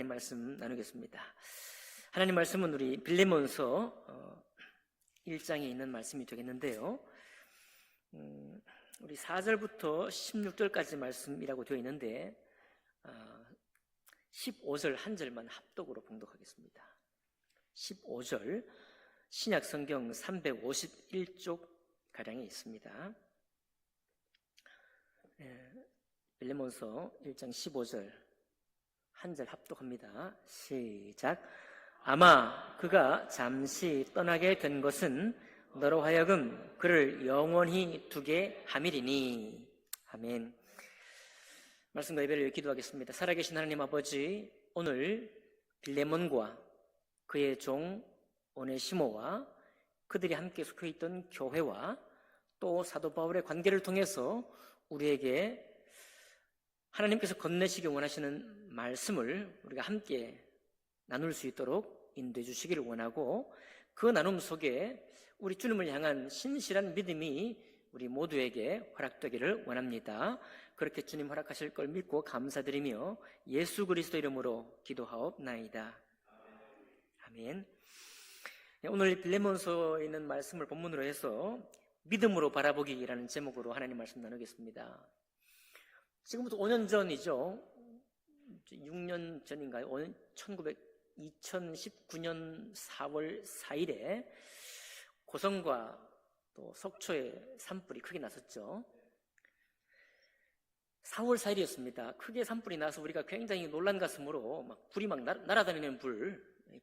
말씀 나누겠습니다. 하나님 말씀은 우리 빌레몬서 1장에 있는 말씀이 되겠는데요. 우리 4절부터 16절까지 말씀이라고 되어 있는데 15절 한 절만 합독으로 봉독하겠습니다. 15절 신약 성경 351쪽 가량에 있습니다. 빌레몬서 1장 15절 한 절 합독합니다. 시작. 아마 그가 잠시 떠나게 된 것은 너로 하여금 그를 영원히 두게 함이리니. 아멘. 말씀과 예배를 위해 기도하겠습니다. 살아계신 하나님 아버지, 오늘 빌레몬과 그의 종 오네시모와 그들이 함께 속해있던 교회와 또 사도 바울의 관계를 통해서 우리에게 하나님께서 건네시기 원하시는 말씀을 우리가 함께 나눌 수 있도록 인도해 주시기를 원하고, 그 나눔 속에 우리 주님을 향한 신실한 믿음이 우리 모두에게 허락되기를 원합니다. 그렇게 주님 허락하실 걸 믿고 감사드리며 예수 그리스도 이름으로 기도하옵나이다. 아멘. 오늘 빌레몬서에 있는 말씀을 본문으로 해서 믿음으로 바라보기라는 제목으로 하나님 말씀 나누겠습니다. 지금부터 5년 전이죠. 6년 전인가요? 2019년 4월 4일에 고성과 또 속초에 산불이 크게 났었죠. 4월 4일이었습니다. 크게 산불이 나서 우리가 굉장히 놀란 가슴으로 불이 날아다니는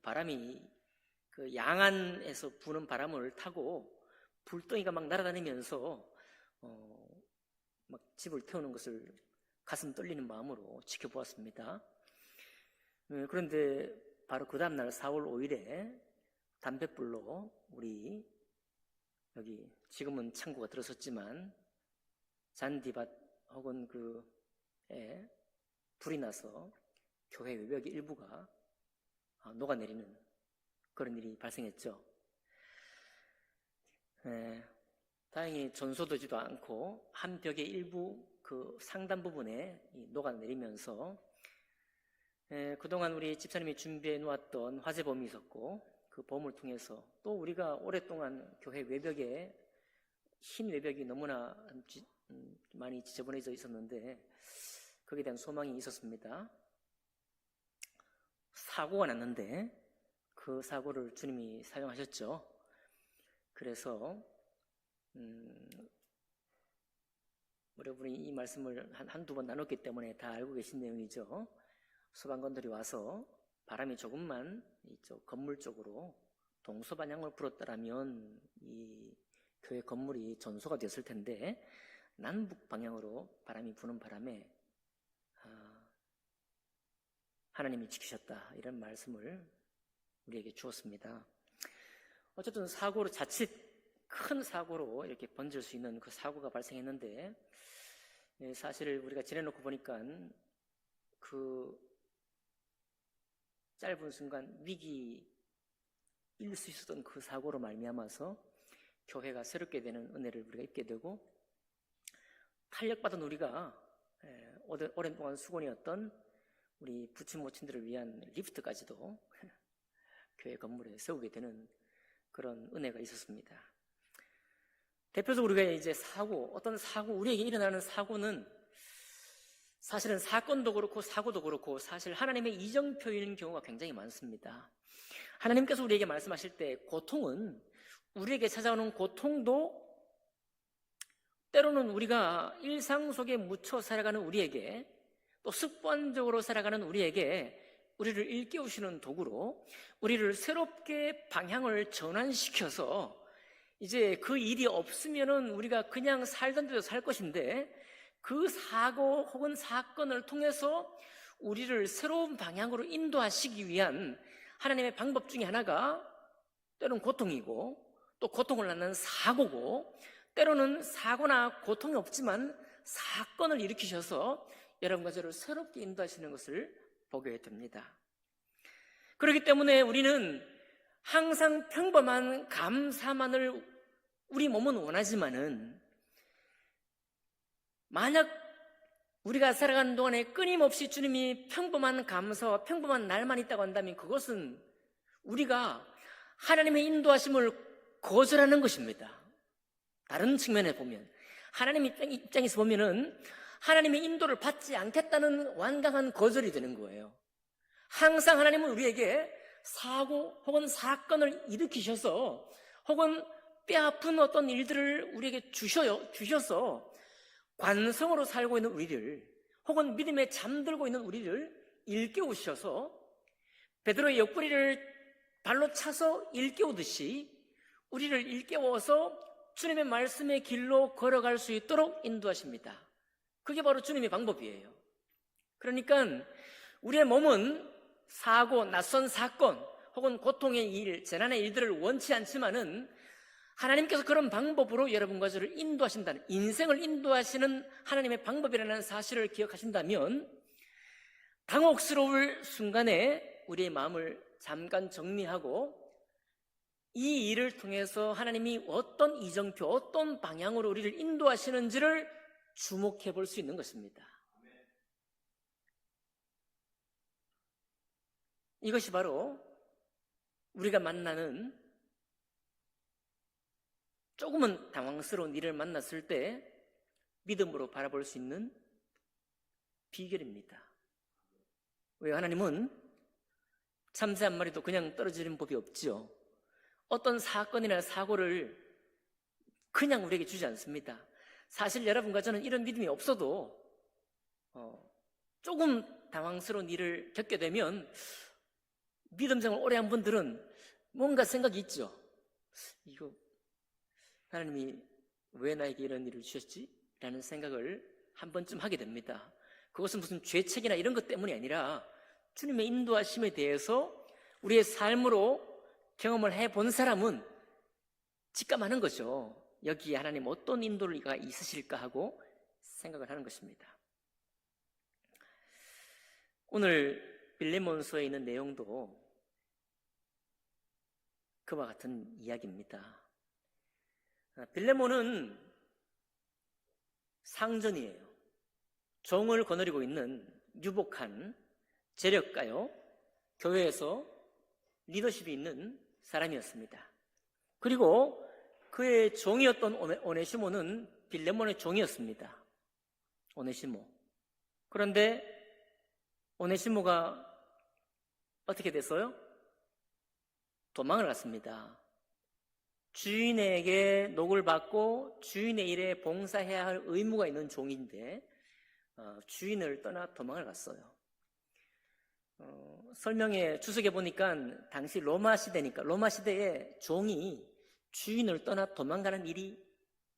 바람이 그 양안에서 부는 바람을 타고 불덩이가 날아다니면서 집을 태우는 것을 가슴 떨리는 마음으로 지켜보았습니다. 그런데 바로 그 다음날 4월 5일에 담뱃불로 우리 여기 지금은 창고가 들어섰지만 잔디밭 혹은 그에 불이 나서 교회 외벽의 일부가 녹아내리는 그런 일이 발생했죠. 다행히 전소되지도 않고 한 벽의 일부 그 상단 부분에 녹아내리면서 그동안 우리 집사님이 준비해 놓았던 화재범이 있었고, 그 범을 통해서 또 우리가 오랫동안 교회 외벽에 흰 외벽이 너무나 많이 지저분해져 있었는데 거기에 대한 소망이 있었습니다. 사고가 났는데 그 사고를 주님이 사용하셨죠. 그래서 여러분이 이 말씀을 한두 번 나눴기 때문에 다 알고 계신 내용이죠. 소방관들이 와서 바람이 조금만 이쪽 건물 쪽으로 동서방향을 불었더라면 이 교회 건물이 전소가 됐을 텐데 남북 방향으로 바람이 부는 바람에 하나님이 지키셨다, 이런 말씀을 우리에게 주었습니다. 어쨌든 사고로, 자칫 큰 사고로 이렇게 번질 수 있는 그 사고가 발생했는데, 사실 우리가 지내놓고 보니까 그 짧은 순간 위기일 수 있었던 그 사고로 말미암아서 교회가 새롭게 되는 은혜를 우리가 입게 되고, 탄력받은 우리가 오랜 동안 수건이었던 우리 부친 모친들을 위한 리프트까지도 교회 건물에 세우게 되는 그런 은혜가 있었습니다. 대표적으로 우리가 이제 어떤 사고, 우리에게 일어나는 사고는 사실은 사건도 그렇고 사고도 그렇고 사실 하나님의 이정표인 경우가 굉장히 많습니다. 하나님께서 우리에게 말씀하실 때 고통은, 우리에게 찾아오는 고통도 때로는 우리가 일상 속에 묻혀 살아가는 우리에게, 또 습관적으로 살아가는 우리에게 우리를 일깨우시는 도구로 우리를 새롭게 방향을 전환시켜서 이제 그 일이 없으면은 우리가 그냥 살던 대로 살 것인데, 그 사고 혹은 사건을 통해서 우리를 새로운 방향으로 인도하시기 위한 하나님의 방법 중에 하나가 때로는 고통이고, 또 고통을 낳는 사고고, 때로는 사고나 고통이 없지만 사건을 일으키셔서 여러분과 저를 새롭게 인도하시는 것을 보게 됩니다. 그렇기 때문에 우리는 항상 평범한 감사만을 우리 몸은 원하지만은, 만약 우리가 살아가는 동안에 끊임없이 주님이 평범한 감사와 평범한 날만 있다고 한다면 그것은 우리가 하나님의 인도하심을 거절하는 것입니다. 다른 측면에 보면 하나님 입장에서 보면은 하나님의 인도를 받지 않겠다는 완강한 거절이 되는 거예요. 항상 하나님은 우리에게 사고 혹은 사건을 일으키셔서 혹은 뼈아픈 어떤 일들을 우리에게 주셔서 관성으로 살고 있는 우리를 혹은 믿음에 잠들고 있는 우리를 일깨우셔서 베드로의 옆구리를 발로 차서 일깨우듯이 우리를 일깨워서 주님의 말씀의 길로 걸어갈 수 있도록 인도하십니다. 그게 바로 주님의 방법이에요. 그러니까 우리의 몸은 사고, 낯선 사건 혹은 고통의 일, 재난의 일들을 원치 않지만은 하나님께서 그런 방법으로 여러분과 저를 인도하신다는, 인생을 인도하시는 하나님의 방법이라는 사실을 기억하신다면 당혹스러울 순간에 우리의 마음을 잠깐 정리하고 이 일을 통해서 하나님이 어떤 이정표, 어떤 방향으로 우리를 인도하시는지를 주목해 볼 수 있는 것입니다. 이것이 바로 우리가 만나는 조금은 당황스러운 일을 만났을 때 믿음으로 바라볼 수 있는 비결입니다. 왜? 하나님은 참새 한 마리도 그냥 떨어지는 법이 없지요. 어떤 사건이나 사고를 그냥 우리에게 주지 않습니다. 사실 여러분과 저는 이런 믿음이 없어도 조금 당황스러운 일을 겪게 되면 믿음 생활 오래 한 분들은 뭔가 생각이 있죠. 이거 하나님이 왜 나에게 이런 일을 주셨지? 라는 생각을 한 번쯤 하게 됩니다. 그것은 무슨 죄책이나 이런 것 때문이 아니라 주님의 인도하심에 대해서 우리의 삶으로 경험을 해본 사람은 직감하는 거죠. 여기에 하나님 어떤 인도가 있으실까 하고 생각을 하는 것입니다. 오늘 빌레몬서에 있는 내용도 그와 같은 이야기입니다. 빌레몬은 상전이에요. 종을 거느리고 있는 유복한 재력가요, 교회에서 리더십이 있는 사람이었습니다. 그리고 그의 종이었던 오네시모는 빌레몬의 종이었습니다. 오네시모. 그런데 오네시모가 어떻게 됐어요? 도망을 갔습니다. 주인에게 녹을 받고 주인의 일에 봉사해야 할 의무가 있는 종인데 주인을 떠나 도망을 갔어요. 설명에 주석에 보니까 당시 로마 시대니까 로마 시대에 종이 주인을 떠나 도망가는 일이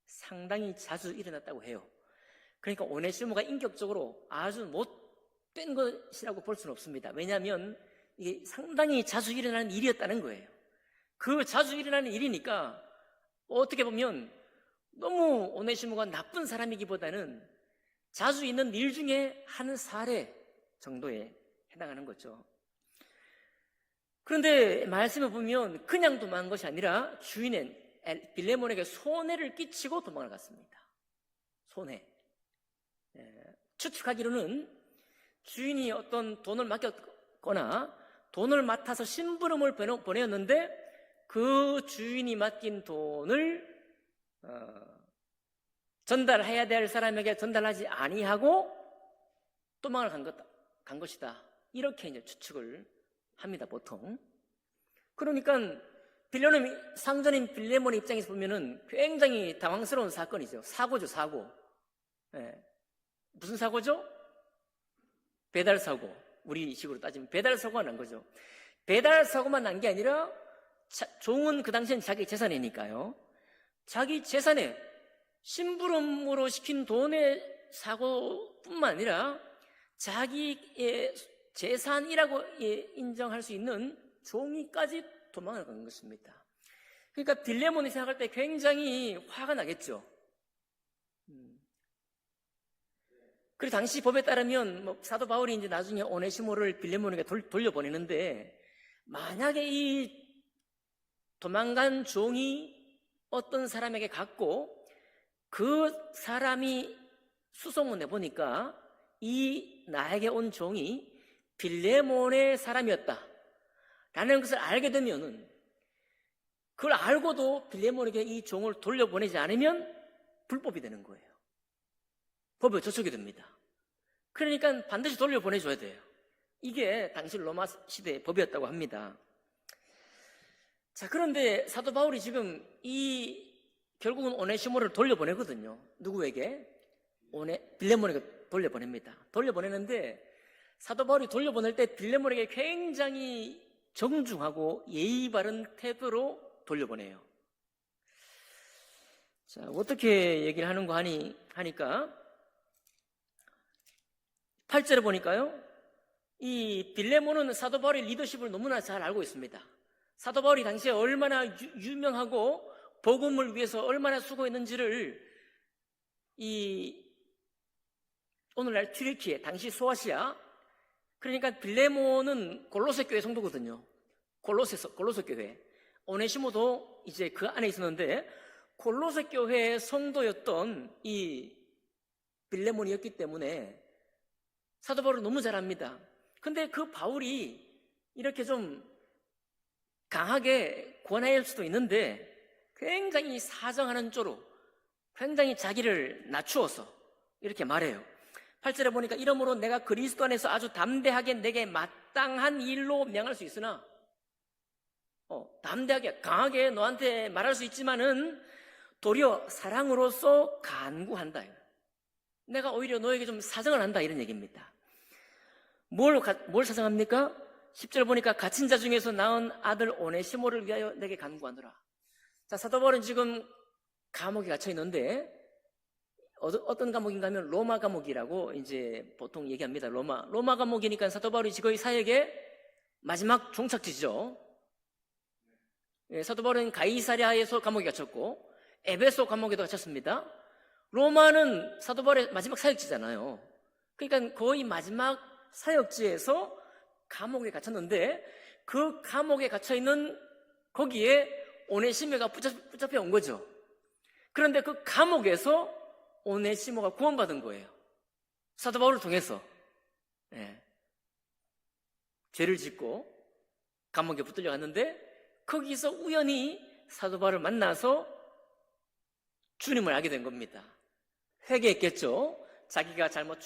상당히 자주 일어났다고 해요. 그러니까 오네시모가 인격적으로 아주 못된 것이라고 볼 수는 없습니다. 왜냐하면 이게 상당히 자주 일어나는 일이었다는 거예요. 그 자주 일어나는 일이니까 어떻게 보면 너무 오네시모가 나쁜 사람이기보다는 자주 있는 일 중에 한 사례 정도에 해당하는 거죠. 그런데 말씀을 보면 그냥 도망간 것이 아니라 주인은 빌레몬에게 손해를 끼치고 도망을 갔습니다. 손해. 추측하기로는 주인이 어떤 돈을 맡겼거나 돈을 맡아서 심부름을 보내었는데 그 주인이 맡긴 돈을 전달해야 될 사람에게 전달하지 아니하고 도망을 간 것이다. 이렇게 이제 추측을 합니다, 보통. 그러니까 상전인 빌레몬의 입장에서 보면은 굉장히 당황스러운 사건이죠. 사고죠, 사고. 무슨 사고죠? 배달 사고. 우리 식으로 따지면 배달 사고가 난 거죠. 배달 사고만 난 게 아니라 종은 그 당시엔 자기 재산이니까요. 자기 재산에 심부름으로 시킨 돈의 사고뿐만 아니라 자기의 재산이라고 인정할 수 있는 종이까지 도망을 간 것입니다. 그러니까 빌레몬이 생각할 때 굉장히 화가 나겠죠. 그리고 당시 법에 따르면 사도 바울이 이제 나중에 오네시모를 빌레몬에게 돌려보내는데 만약에 이 도망간 종이 어떤 사람에게 갔고 그 사람이 수소문해 보니까 이 나에게 온 종이 빌레몬의 사람이었다 라는 것을 알게 되면은, 그걸 알고도 빌레몬에게 이 종을 돌려보내지 않으면 불법이 되는 거예요. 법에 저촉이 됩니다. 그러니까 반드시 돌려보내줘야 돼요. 이게 당시 로마 시대의 법이었다고 합니다. 자, 그런데 사도 바울이 지금 결국은 오네시모를 돌려보내거든요. 누구에게? 빌레몬에게 돌려보냅니다. 돌려보내는데 사도 바울이 돌려보낼 때 빌레몬에게 굉장히 정중하고 예의 바른 태도로 돌려보내요. 자, 어떻게 얘기를 하는 거 하니까 8절에 보니까요, 이 빌레몬은 사도 바울의 리더십을 너무나 잘 알고 있습니다. 사도 바울이 당시에 얼마나 유명하고 복음을 위해서 얼마나 수고했는지를 오늘날 튀르키예, 당시 소아시아, 그러니까 빌레몬은 골로새 교회 성도거든요. 골로새 교회. 오네시모도 이제 그 안에 있었는데 골로새 교회의 성도였던 이 빌레몬이었기 때문에 사도 바울을 너무 잘 압니다. 근데 그 바울이 이렇게 좀 강하게 권할 수도 있는데 굉장히 사정하는 쪽으로 굉장히 자기를 낮추어서 이렇게 말해요. 8절에 보니까 이러므로 내가 그리스도 안에서 아주 담대하게 내게 마땅한 일로 명할 수 있으나, 담대하게 강하게 너한테 말할 수 있지만은 도리어 사랑으로서 간구한다. 내가 오히려 너에게 좀 사정을 한다, 이런 얘기입니다. 뭘 사정합니까? 10절 보니까 갇힌 자 중에서 낳은 아들 오네시모를 위하여 내게 간구하노라. 자, 사도 바울은 지금 감옥에 갇혀 있는데 어떤 감옥인가 하면 로마 감옥이라고 이제 보통 얘기합니다. 로마 감옥이니까 사도 바울이 거의 사역의 마지막 종착지죠. 사도 바울은 가이사랴에서 감옥에 갇혔고 에베소 감옥에도 갇혔습니다. 로마는 사도 바울의 마지막 사역지잖아요. 그러니까 거의 마지막 사역지에서 감옥에 갇혔는데 그 감옥에 갇혀있는 거기에 오네시모가 붙잡혀 온 거죠. 그런데 그 감옥에서 오네시모가 구원받은 거예요. 사도 바울을 통해서. 죄를 짓고 감옥에 붙들려 갔는데 거기서 우연히 사도 바울을 만나서 주님을 알게 된 겁니다. 회개했겠죠. 자기가 잘못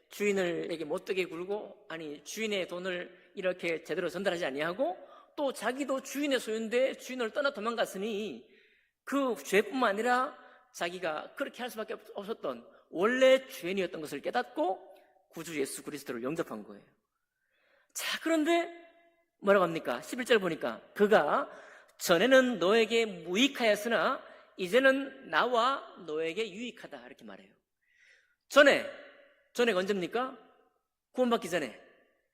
주인을에게 못되게 굴고, 주인의 돈을 이렇게 제대로 전달하지 아니하고, 또 자기도 주인의 소유인데 주인을 떠나 도망갔으니 그 죄뿐만 아니라 자기가 그렇게 할 수밖에 없었던 원래 죄인이었던 것을 깨닫고 구주 예수 그리스도를 영접한 거예요. 자, 그런데 뭐라고 합니까? 11절 보니까 그가 전에는 너에게 무익하였으나 이제는 나와 너에게 유익하다, 이렇게 말해요. 전에가 언제입니까? 구원받기 전에.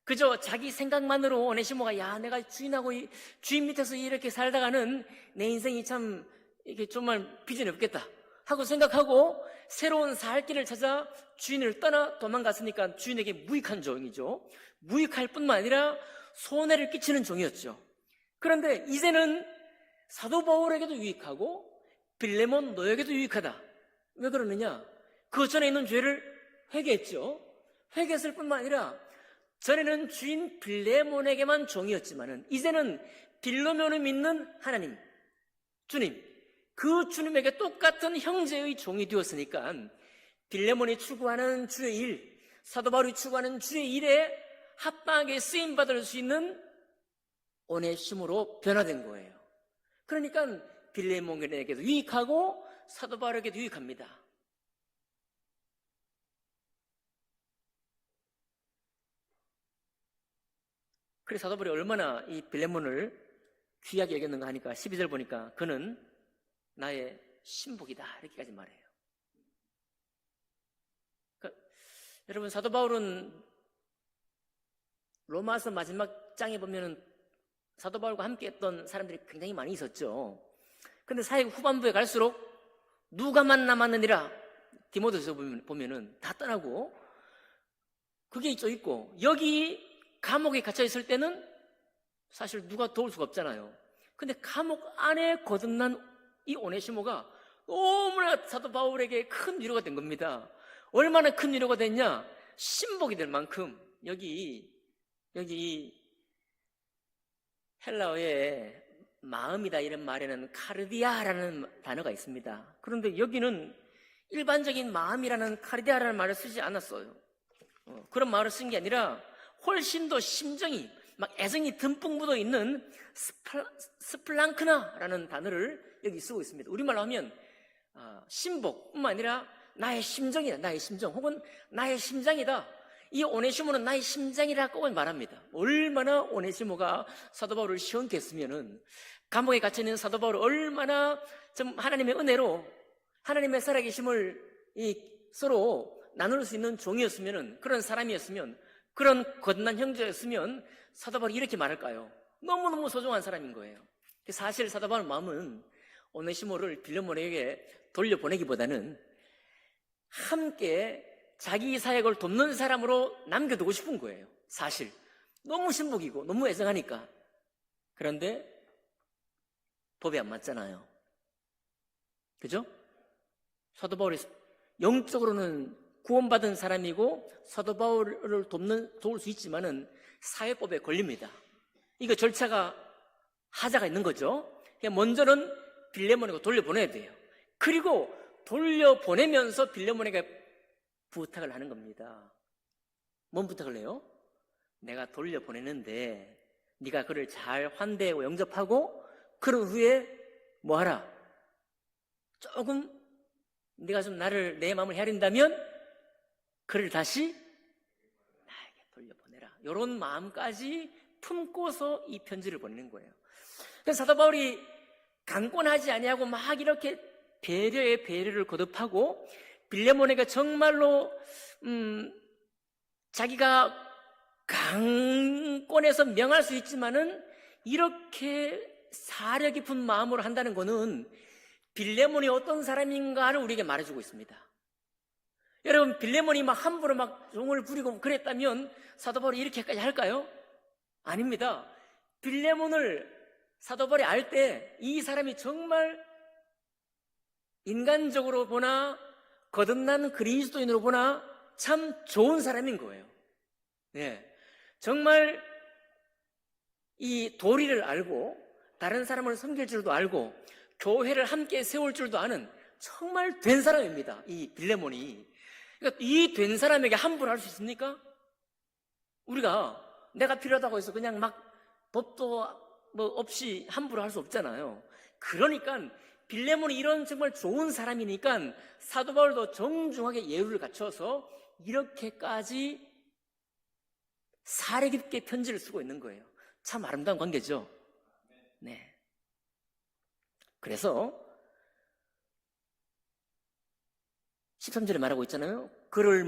그저 자기 생각만으로 오네시모가 내가 주인 밑에서 이렇게 살다가는 내 인생이 참 이게 정말 비전이 없겠다 하고 생각하고 새로운 살 길을 찾아 주인을 떠나 도망갔으니까 주인에게 무익한 종이죠. 무익할 뿐만 아니라 손해를 끼치는 종이었죠. 그런데 이제는 사도 바울에게도 유익하고 빌레몬 너에게도 유익하다. 왜 그러느냐? 그 전에 있는 죄를 회개했죠. 회개했을 뿐만 아니라 전에는 주인 빌레몬에게만 종이었지만은 이제는 빌레몬을 믿는 하나님, 주님, 그 주님에게 똑같은 형제의 종이 되었으니까 빌레몬이 추구하는 주의 일, 사도 바울이 추구하는 주의 일에 합당하게 쓰임받을 수 있는 오네시모로 변화된 거예요. 그러니까 빌레몬에게도 유익하고 사도 바울에게도 유익합니다. 그래서 사도 바울이 얼마나 이 빌레몬을 귀하게 여겼는가 하니까 12절 보니까 그는 나의 신복이다, 이렇게까지 말해요. 그러니까 여러분, 사도 바울은 로마서 마지막 장에 보면은 사도 바울과 함께 했던 사람들이 굉장히 많이 있었죠. 근데 사역 후반부에 갈수록 누가만 남았느니라, 디모데서 보면은 다 떠나고, 그게 있고 여기 감옥에 갇혀 있을 때는 사실 누가 도울 수가 없잖아요. 근데 감옥 안에 거듭난 이 오네시모가 너무나 사도 바울에게 큰 위로가 된 겁니다. 얼마나 큰 위로가 됐냐? 신복이 될 만큼 여기 헬라어에 마음이다 이런 말에는 카르디아라는 단어가 있습니다. 그런데 여기는 일반적인 마음이라는 카르디아라는 말을 쓰지 않았어요. 그런 말을 쓴 게 아니라 훨씬 더 심정이 막 애정이 듬뿍 묻어 있는 스플랑크나라는 단어를 여기 쓰고 있습니다. 우리말로 하면 신복뿐만 아니라 나의 심정이다, 나의 심정, 혹은 나의 심장이다. 이 오네시모는 나의 심장이라고 말합니다. 얼마나 오네시모가 사도 바울을 시원케 했으면은, 감옥에 갇혀있는 사도 바울을 얼마나 좀 하나님의 은혜로 하나님의 살아계심을 서로 나눌 수 있는 종이었으면은, 그런 사람이었으면, 그런 거듭난 형제였으면 사도 바울이 이렇게 말할까요? 너무너무 소중한 사람인 거예요. 사실 사도 바울 마음은 오네시모를 빌레몬에게 돌려보내기보다는 함께 자기 사역을 돕는 사람으로 남겨두고 싶은 거예요. 사실 너무 신복이고 너무 애정하니까. 그런데 법이 안 맞잖아요. 그죠? 사도 바울이 영적으로는 구원받은 사람이고 사도 바울을 도울 수 있지만은 사회법에 걸립니다. 이거 절차가 하자가 있는 거죠. 먼저는 빌레몬에게 돌려보내야 돼요. 그리고 돌려보내면서 빌레몬에게 부탁을 하는 겁니다. 뭔 부탁을 해요? 내가 돌려보내는데 네가 그를 잘 환대하고 영접하고 그런 후에 뭐하라? 조금 네가 좀 내 마음을 헤아린다면 그를 다시 나에게 돌려보내라. 이런 마음까지 품고서 이 편지를 보내는 거예요. 그래서 사도 바울이 강권하지 아니하고 막 이렇게 배려의 배려를 거듭하고 빌레몬에게 정말로 자기가 강권해서 명할 수 있지만은 이렇게 사려 깊은 마음으로 한다는 것은 빌레몬이 어떤 사람인가를 우리에게 말해주고 있습니다. 여러분, 빌레몬이 막 함부로 막 종을 부리고 그랬다면 사도 바울이 이렇게까지 할까요? 아닙니다. 빌레몬을 사도 바울이 알 때 이 사람이 정말 인간적으로 보나 거듭난 그리스도인으로 보나 참 좋은 사람인 거예요. 네. 정말 이 도리를 알고 다른 사람을 섬길 줄도 알고 교회를 함께 세울 줄도 아는 정말 된 사람입니다. 이 빌레몬이. 그러니까 이 된 사람에게 함부로 할 수 있습니까? 우리가 내가 필요하다고 해서 그냥 막 법도 뭐 없이 함부로 할 수 없잖아요. 그러니까 빌레몬이 이런 정말 좋은 사람이니까 사도 바울도 정중하게 예우를 갖춰서 이렇게까지 사려 깊게 편지를 쓰고 있는 거예요. 참 아름다운 관계죠. 네. 그래서 13절에 말하고 있잖아요. 그를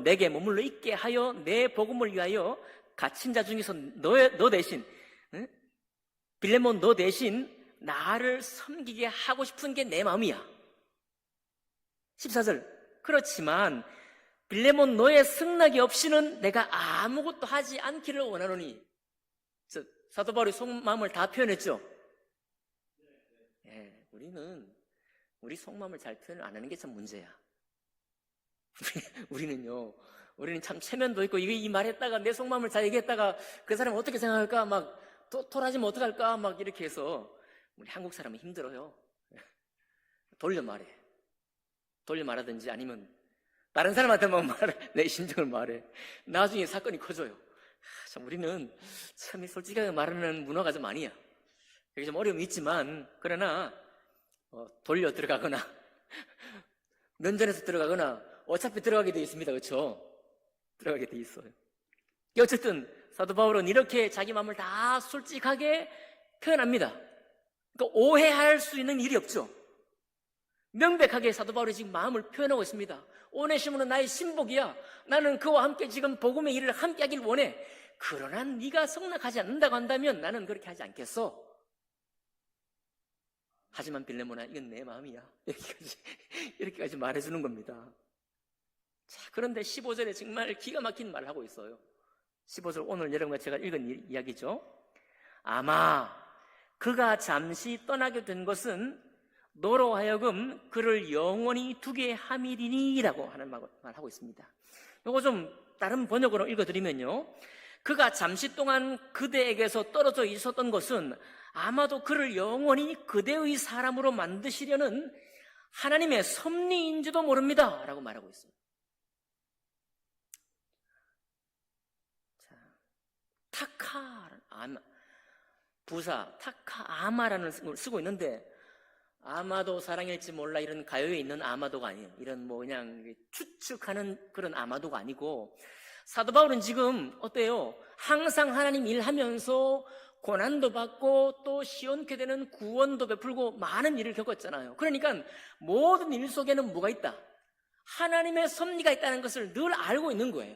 내게 머물러 있게 하여 내 복음을 위하여 갇힌 자 중에서 너 대신, 빌레몬 너 대신 나를 섬기게 하고 싶은 게 내 마음이야. 14절, 그렇지만 빌레몬 너의 승낙이 없이는 내가 아무것도 하지 않기를 원하노니. 사도 바울이 속마음을 다 표현했죠. 우리 속마음을 잘 표현을 안 하는 게 참 문제야. 우리는 참 체면도 있고 이 말했다가 내 속마음을 잘 얘기했다가 그 사람 어떻게 생각할까 막 토라지면 어떡할까 막 이렇게 해서 우리 한국 사람은 힘들어요. 돌려 말하든지 아니면 다른 사람한테만 말해. 내 심정을 말해. 나중에 사건이 커져요. 참 우리는 참 솔직하게 말하는 문화가 좀 아니야. 여기 좀 어려움이 있지만 그러나 돌려 들어가거나 면전에서 들어가거나 어차피 들어가게 돼 있습니다. 그렇죠? 들어가게 돼 있어요. 어쨌든 사도 바울은 이렇게 자기 마음을 다 솔직하게 표현합니다. 그러니까 오해할 수 있는 일이 없죠. 명백하게 사도 바울이 지금 마음을 표현하고 있습니다. 오네시모는 나의 신복이야. 나는 그와 함께 지금 복음의 일을 함께 하길 원해. 그러나 네가 성락하지 않는다고 한다면 나는 그렇게 하지 않겠어. 하지만 빌레몬아, 이건 내 마음이야. 이렇게까지 말해주는 겁니다. 자, 그런데 15절에 정말 기가 막힌 말을 하고 있어요. 15절 오늘 여러분과 제가 읽은 이야기죠. 아마 그가 잠시 떠나게 된 것은 너로 하여금 그를 영원히 두게 함이리니 라고 하는 말하고 있습니다. 이거 좀 다른 번역으로 읽어드리면요, 그가 잠시 동안 그대에게서 떨어져 있었던 것은 아마도 그를 영원히 그대의 사람으로 만드시려는 하나님의 섭리인지도 모릅니다 라고 말하고 있어요. 자, 타카 아마, 부사 타카 아마라는 걸 쓰고 있는데, 아마도 사랑일지 몰라 이런 가요에 있는 아마도가 아니에요. 이런 뭐 그냥 추측하는 그런 아마도가 아니고, 사도 바울은 지금 어때요? 항상 하나님 일하면서 고난도 받고 또 시원케 되는 구원도 베풀고 많은 일을 겪었잖아요. 그러니까 모든 일 속에는 뭐가 있다? 하나님의 섭리가 있다는 것을 늘 알고 있는 거예요.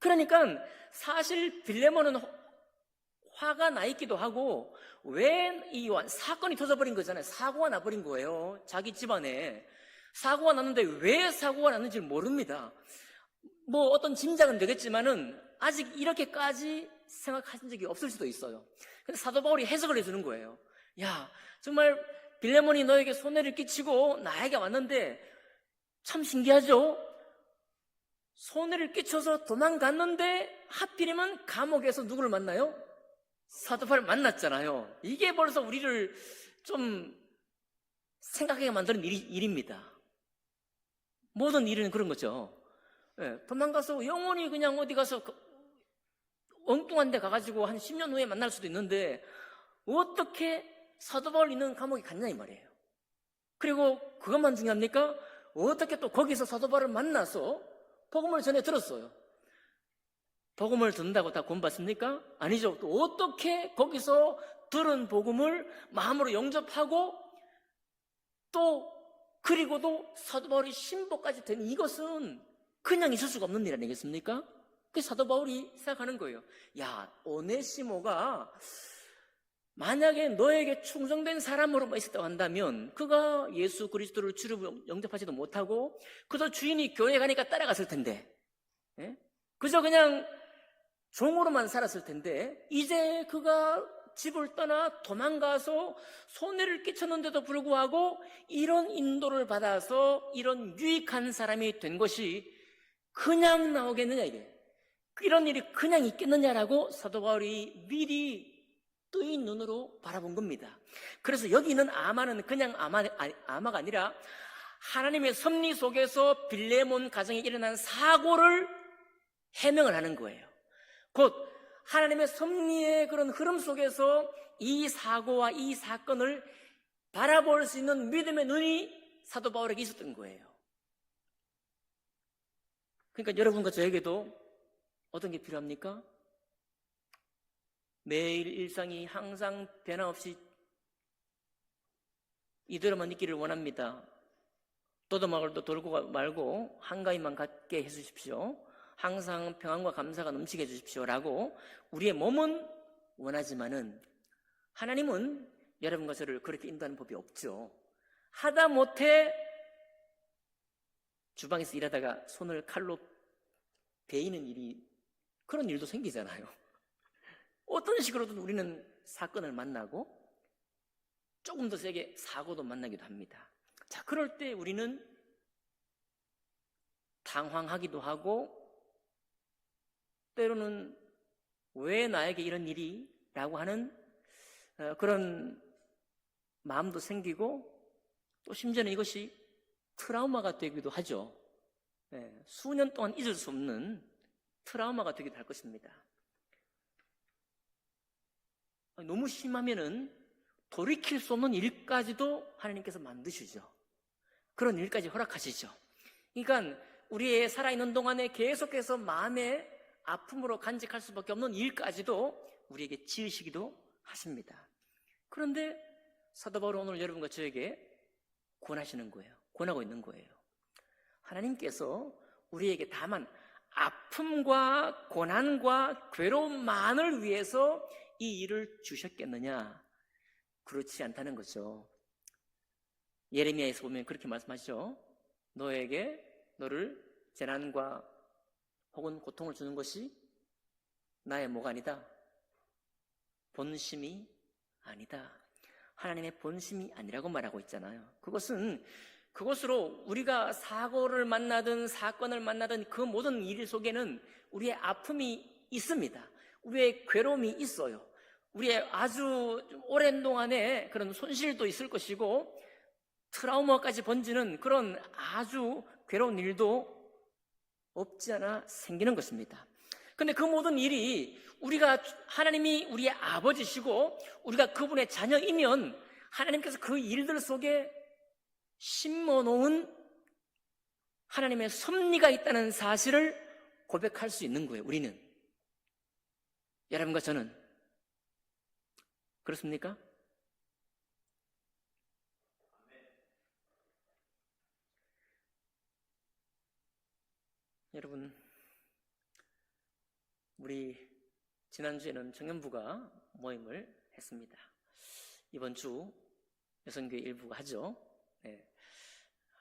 그러니까 사실 빌레몬은 화가 나 있기도 하고, 왜 이 사건이 터져버린 거잖아요. 사고가 나버린 거예요. 자기 집안에 사고가 났는데 왜 사고가 났는지 모릅니다. 뭐 어떤 짐작은 되겠지만은 아직 이렇게까지 생각하신 적이 없을 수도 있어요. 근데 사도 바울이 해석을 해주는 거예요. 야, 정말 빌레몬이 너에게 손해를 끼치고 나에게 왔는데 참 신기하죠? 손해를 끼쳐서 도망갔는데 하필이면 감옥에서 누구를 만나요? 사도 바울을 만났잖아요. 이게 벌써 우리를 좀 생각하게 만드는 일입니다. 모든 일은 그런 거죠. 도망가서 영원히 그냥 어디 가서 엉뚱한 데 가가지고 한 10년 후에 만날 수도 있는데 어떻게 사도 바울 있는 감옥에 갔냐 이 말이에요. 그리고 그것만 중요합니까? 어떻게 또 거기서 사도 바울을 만나서 복음을 전해 들었어요. 복음을 듣는다고 다 구원받습니까? 아니죠. 또 어떻게 거기서 들은 복음을 마음으로 영접하고 또 그리고도 사도 바울이 신복까지 된 이것은 그냥 있을 수가 없는 일 아니겠습니까? 그래서 사도 바울이 생각하는 거예요. 야, 오네시모가 만약에 너에게 충성된 사람으로만 있었다고 한다면 그가 예수 그리스도를 주로 영접하지도 못하고 그저 주인이 교회 가니까 따라갔을 텐데, 그저 그냥 종으로만 살았을 텐데, 이제 그가 집을 떠나 도망가서 손해를 끼쳤는데도 불구하고 이런 인도를 받아서 이런 유익한 사람이 된 것이 그냥 나오겠느냐, 이게. 이런 일이 그냥 있겠느냐라고 사도 바울이 미리 뜨인 눈으로 바라본 겁니다. 그래서 여기 있는 아마는 그냥 아마가 아니라 하나님의 섭리 속에서 빌레몬 가정에 일어난 사고를 해명을 하는 거예요. 곧 하나님의 섭리의 그런 흐름 속에서 이 사고와 이 사건을 바라볼 수 있는 믿음의 눈이 사도 바울에게 있었던 거예요. 그러니까 여러분과 저에게도 어떤 게 필요합니까? 매일 일상이 항상 변함없이 이대로만 있기를 원합니다. 또도막을도 돌고 말고 한가위만 갖게 해주십시오. 항상 평안과 감사가 넘치게 해주십시오 라고 우리의 몸은 원하지만은 하나님은 여러분과 저를 그렇게 인도하는 법이 없죠. 하다못해 주방에서 일하다가 손을 칼로 베이는 일이, 그런 일도 생기잖아요. 어떤 식으로든 우리는 사건을 만나고 조금 더 세게 사고도 만나기도 합니다. 자, 그럴 때 우리는 당황하기도 하고 때로는 왜 나에게 이런 일이? 라고 하는 그런 마음도 생기고 또 심지어는 이것이 트라우마가 되기도 하죠. 수년 동안 잊을 수 없는 트라우마가 되기도 할 것입니다. 너무 심하면은 돌이킬 수 없는 일까지도 하나님께서 만드시죠. 그런 일까지 허락하시죠. 그러니까 우리의 살아있는 동안에 계속해서 마음의 아픔으로 간직할 수밖에 없는 일까지도 우리에게 지으시기도 하십니다. 그런데 사도 바울은 오늘 여러분과 저에게 권하시는 거예요. 권하고 있는 거예요. 하나님께서 우리에게 다만 아픔과 고난과 괴로움만을 위해서 이 일을 주셨겠느냐? 그렇지 않다는 거죠. 예레미야에서 보면 그렇게 말씀하시죠. 너를 재난과 혹은 고통을 주는 것이 나의 뭐가 아니다? 본심이 아니다. 하나님의 본심이 아니라고 말하고 있잖아요. 그것은 그것으로 우리가 사고를 만나든 사건을 만나든 그 모든 일 속에는 우리의 아픔이 있습니다. 우리의 괴로움이 있어요. 우리의 아주 오랜 동안의 그런 손실도 있을 것이고 트라우마까지 번지는 그런 아주 괴로운 일도 없지 않아 생기는 것입니다. 근데 그 모든 일이 하나님이 우리의 아버지시고 우리가 그분의 자녀이면 하나님께서 그 일들 속에 심어놓은 하나님의 섭리가 있다는 사실을 고백할 수 있는 거예요, 우리는. 여러분과 저는. 그렇습니까? 여러분, 우리 지난주에는 청년부가 모임을 했습니다. 이번 주 여성교회 일부가 하죠. 네.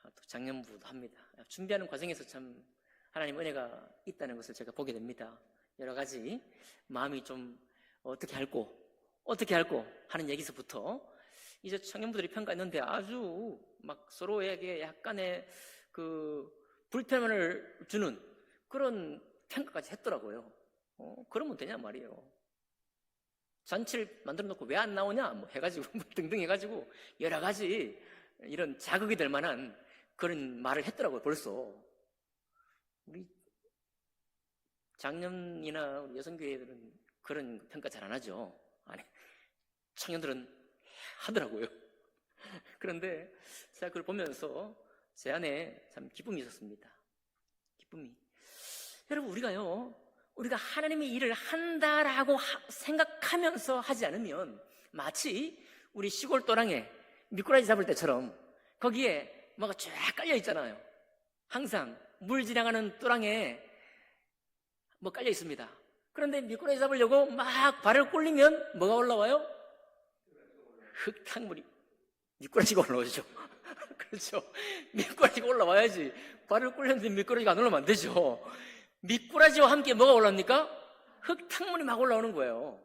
또 작년부도 합니다. 준비하는 과정에서 참 하나님 은혜가 있다는 것을 제가 보게 됩니다. 여러 가지 마음이 좀 어떻게 할꼬 하는 얘기서부터 이제 청년부들이 평가했는데 아주 막 서로에게 약간의 그 불편함을 주는 그런 평가까지 했더라고요. 그러면 되냐 말이에요. 잔치를 만들어 놓고 왜 안 나오냐 뭐 해가지고 뭐 등등 해가지고 여러 가지 이런 자극이 될 만한 그런 말을 했더라고요. 벌써 우리 장년이나 우리 여성교회들은 그런 평가 잘 안 하죠. 아니, 청년들은 하더라고요. 그런데 제가 그걸 보면서 제 안에 참 기쁨이 있었습니다. 기쁨이. 여러분, 우리가 하나님의 일을 한다라고 생각하면서 하지 않으면 마치 우리 시골 또랑에 미꾸라지 잡을 때처럼 거기에 뭐가 쫙 깔려 있잖아요. 항상 물 지나가는 또랑에 뭐 깔려 있습니다. 그런데 미꾸라지 잡으려고 막 발을 굴리면 뭐가 올라와요? 흙탕물이, 미꾸라지가 올라오죠. 그렇죠. 미꾸라지가 올라와야지. 발을 굴렸는데 미꾸라지가 안 올라오면 안 되죠. 미꾸라지와 함께 뭐가 올라옵니까? 흙탕물이 막 올라오는 거예요.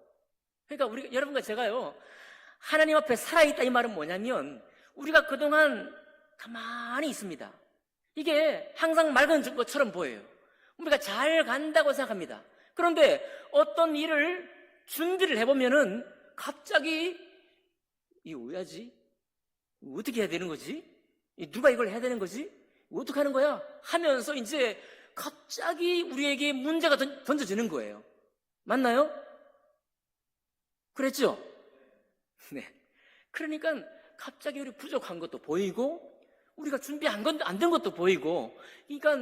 그러니까 여러분과 제가요, 하나님 앞에 살아있다 이 말은 뭐냐면 우리가 그동안 가만히 있습니다. 이게 항상 맑은 것처럼 보여요. 우리가 잘 간다고 생각합니다. 그런데 어떤 일을 준비를 해보면은 갑자기 이게 왜 하지? 어떻게 해야 되는 거지? 누가 이걸 해야 되는 거지? 어떻게 하는 거야? 하면서 이제 갑자기 우리에게 문제가 던져지는 거예요. 맞나요? 그랬죠? 네. 그러니까 갑자기 우리 부족한 것도 보이고 우리가 준비 안 된 것도 보이고 그러니까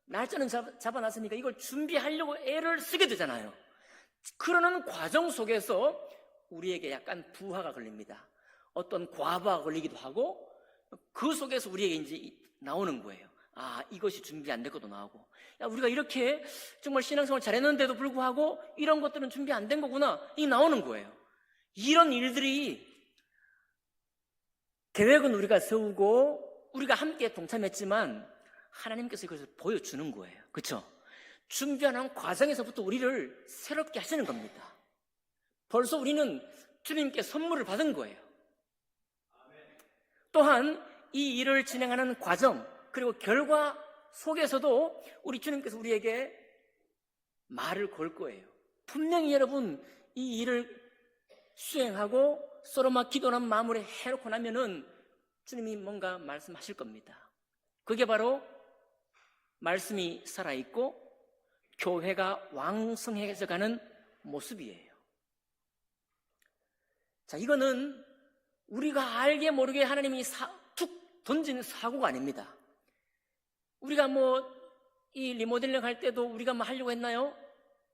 날짜는 잡아놨으니까 이걸 준비하려고 애를 쓰게 되잖아요. 그러는 과정 속에서 우리에게 약간 부하가 걸립니다. 어떤 과부하가 걸리기도 하고 그 속에서 우리에게 이제 나오는 거예요. 아, 이것이 준비 안 될 것도 나오고, 야, 우리가 이렇게 정말 신앙생활 잘했는데도 불구하고 이런 것들은 준비 안 된 거구나, 이 나오는 거예요. 이런 일들이 계획은 우리가 세우고 우리가 함께 동참했지만 하나님께서 이것을 보여주는 거예요. 그렇죠? 준비하는 과정에서부터 우리를 새롭게 하시는 겁니다. 벌써 우리는 주님께 선물을 받은 거예요. 또한 이 일을 진행하는 과정 그리고 결과 속에서도 우리 주님께서 우리에게 말을 걸 거예요. 분명히 여러분 이 일을 수행하고 서로 막 기도한 마음으로 해놓고 나면은 주님이 뭔가 말씀하실 겁니다. 그게 바로 말씀이 살아있고 교회가 왕성해져 가는 모습이에요. 자, 이거는 우리가 알게 모르게 하나님이 툭 던지는 사고가 아닙니다. 우리가 이 리모델링 할 때도 우리가 뭐 하려고 했나요?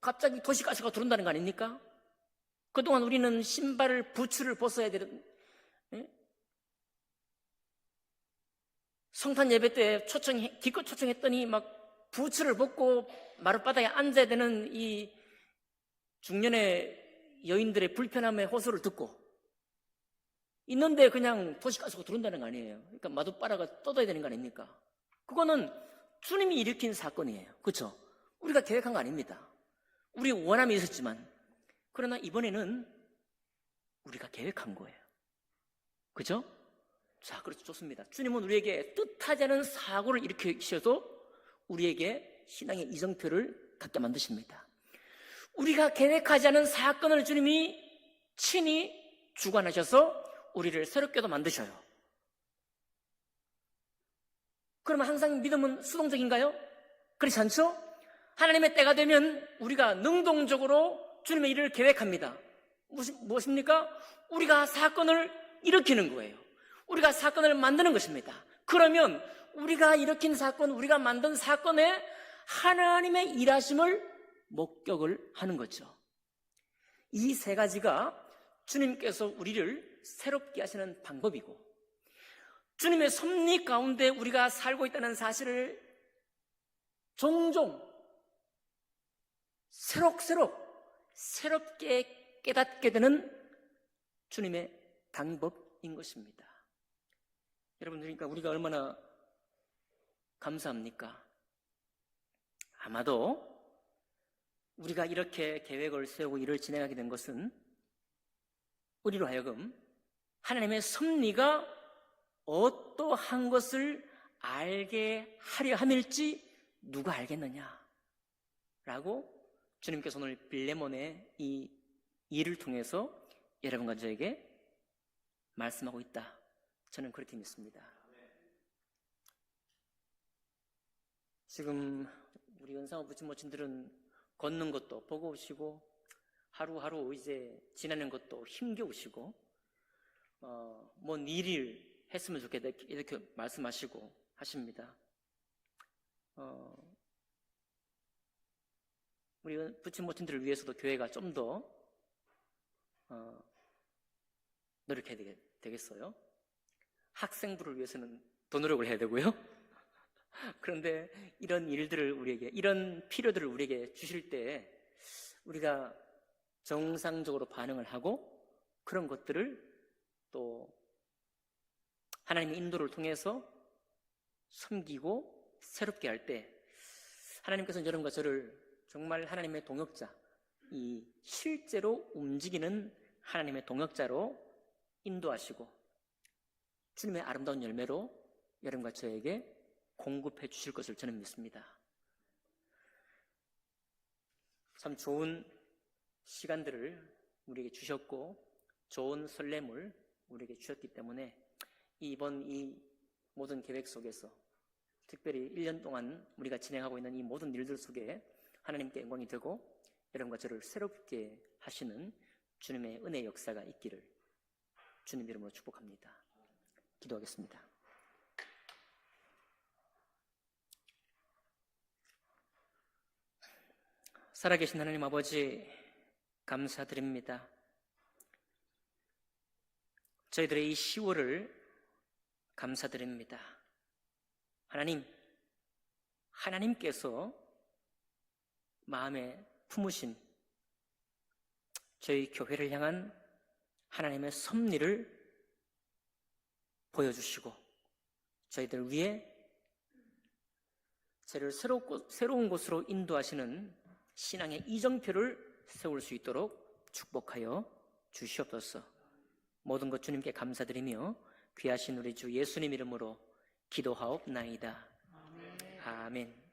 갑자기 도시가스가 들어온다는 거 아닙니까? 그동안 우리는 신발을, 부츠를 벗어야 되는, 성탄 예배 때 기껏 초청했더니 막 부츠를 벗고 마룻바닥에 앉아야 되는 이 중년의 여인들의 불편함의 호소를 듣고 있는데 그냥 도시가스가 들어온다는 거 아니에요. 그러니까 마룻바닥을 떠둬야 되는 거 아닙니까? 그거는 주님이 일으킨 사건이에요. 그렇죠? 우리가 계획한 거 아닙니다. 우리 원함이 있었지만 그러나 이번에는 우리가 계획한 거예요. 그죠? 자, 그렇죠. 좋습니다. 주님은 우리에게 뜻하지 않은 사고를 일으키셔서 우리에게 신앙의 이정표를 갖게 만드십니다. 우리가 계획하지 않은 사건을 주님이 친히 주관하셔서 우리를 새롭게도 만드셔요. 그러면 항상 믿음은 수동적인가요? 그렇지 않죠? 하나님의 때가 되면 우리가 능동적으로 주님의 일을 계획합니다. 무엇입니까? 우리가 사건을 일으키는 거예요. 우리가 사건을 만드는 것입니다. 그러면 우리가 일으킨 사건, 우리가 만든 사건에 하나님의 일하심을 목격을 하는 거죠. 이 세 가지가 주님께서 우리를 새롭게 하시는 방법이고, 주님의 섭리 가운데 우리가 살고 있다는 사실을 종종 새롭게 깨닫게 되는 주님의 방법인 것입니다. 여러분, 그러니까 우리가 얼마나 감사합니까? 아마도 우리가 이렇게 계획을 세우고 일을 진행하게 된 것은 우리로 하여금 하나님의 섭리가 어떠한 것을 알게 하려 함일지 누가 알겠느냐 라고 주님께서 오늘 빌레몬의 이 일을 통해서 여러분과 저에게 말씀하고 있다. 저는 그렇게 믿습니다. 지금 우리 은상호 부친모친들은 걷는 것도 버거우시고 하루하루 이제 지나는 것도 힘겨우시고 뭔 일을 했으면 좋겠다 이렇게 말씀하시고 하십니다. 우리 부친모친들을 위해서도 교회가 좀 더 노력해야 되겠어요. 학생부를 위해서는 더 노력을 해야 되고요. 그런데 이런 일들을 우리에게, 이런 필요들을 우리에게 주실 때 우리가 정상적으로 반응을 하고 그런 것들을 또 하나님의 인도를 통해서 섬기고 새롭게 할 때 하나님께서는 여러분과 저를 정말 하나님의 동역자, 이 실제로 움직이는 하나님의 동역자로 인도하시고 주님의 아름다운 열매로 여러분과 저에게 공급해 주실 것을 저는 믿습니다. 참 좋은 시간들을 우리에게 주셨고 좋은 설렘을 우리에게 주셨기 때문에 이번 이 모든 계획 속에서 특별히 1년 동안 우리가 진행하고 있는 이 모든 일들 속에 하나님께 영광이 되고 여러분과 저를 새롭게 하시는 주님의 은혜의 역사가 있기를 주님 이름으로 축복합니다. 기도하겠습니다. 살아계신 하나님 아버지, 감사드립니다. 저희들의 이 10월을 감사드립니다. 하나님께서 마음에 품으신 저희 교회를 향한 하나님의 섭리를 보여주시고 저희들 위해 저를 새로운 곳으로 인도하시는 신앙의 이정표를 세울 수 있도록 축복하여 주시옵소서. 모든 것 주님께 감사드리며 귀하신 우리 주 예수님 이름으로 기도하옵나이다. 아멘.